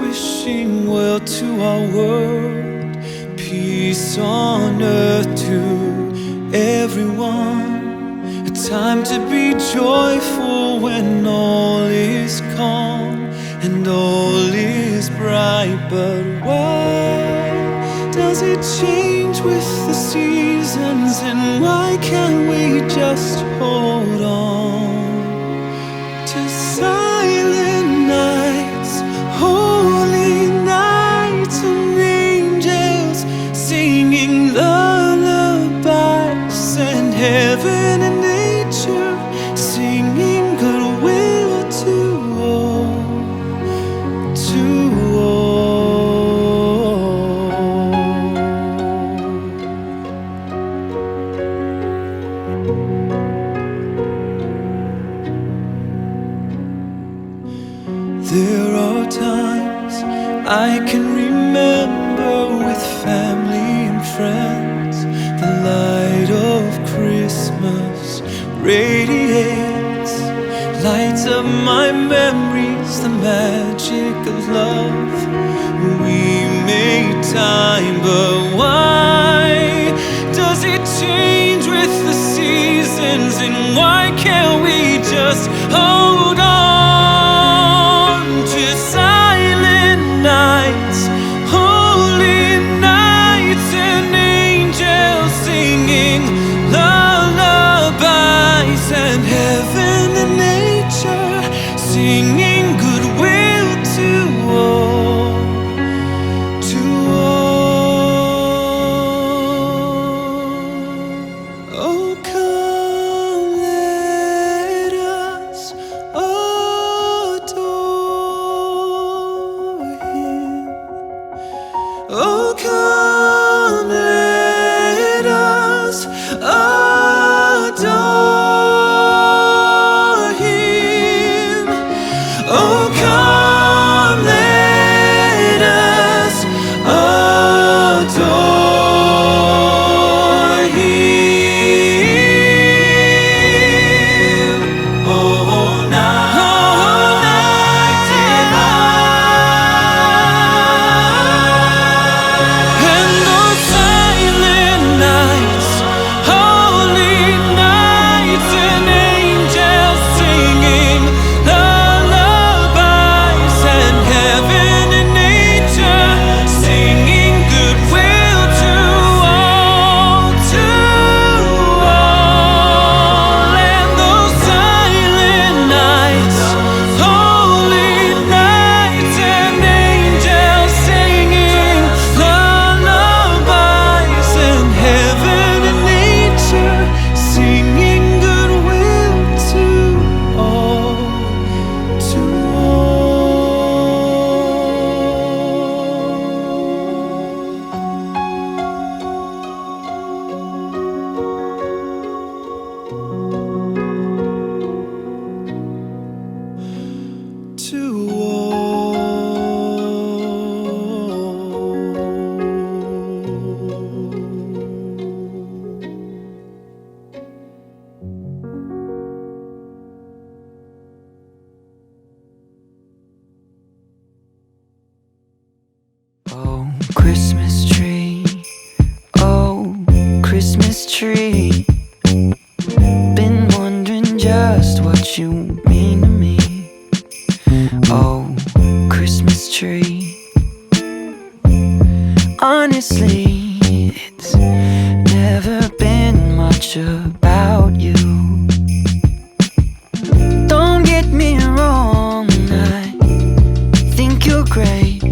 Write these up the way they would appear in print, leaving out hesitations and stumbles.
wishing well to our world, peace on earth to everyone. A time to be joyful when all is calm and all is bright. But why does it change with the seasons, and why can't we just hold on to silent nights, holy nights, and angels singing lullabies, and heaven and nature singing goodwill to all, to There are times I can remember with family and friends, the light of Christmas radiates, lights up my memories, the magic of love. We make time, but why does it change with the seasons, and why can't we just hold on to silent nights, holy nights, and angels singing lullabies, and heaven and nature singing goodwill to all, to all. Oh, come let us adore Him. Oh, come let us adore Him. Oh, come let us adore Him. Oh, night divine, and those silent nights, holy nights, and angels singing lullabies, and heaven and nature singing goodwill to all, to all. And those silent nights, holy nights, and angels singing lullabies, and heaven and nature singing goodwill to all, to Oh, Christmas tree, oh, Christmas tree, been wondering just what you mean to me. Oh, Christmas tree, honestly, it's never been much about you. Don't get me wrong, I think you're great,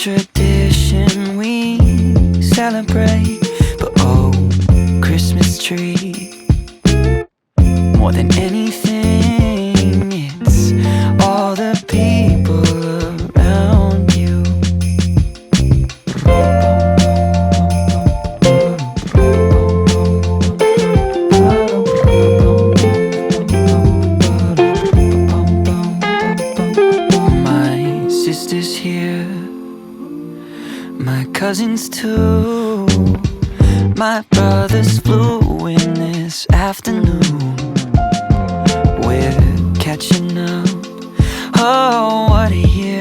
tradition we celebrate. But oh, Christmas tree, more than anything, it's all the people around you. My sister's here, my cousins too. My brothers flew in this afternoon. We're catching up. Oh, what a year.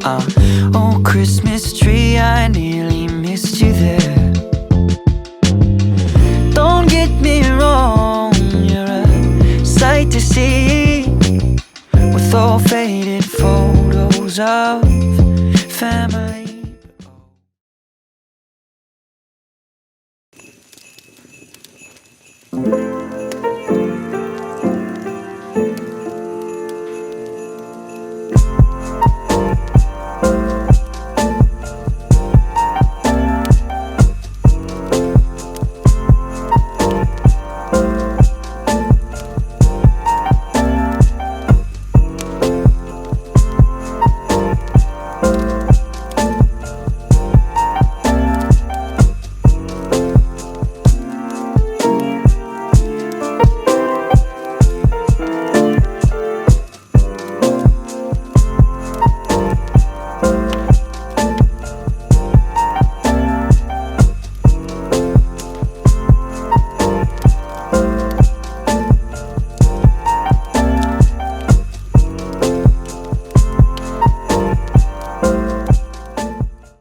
Oh, Christmas tree, I nearly missed you there. Don't get me wrong, you're a sight to see, with all faded photos of family.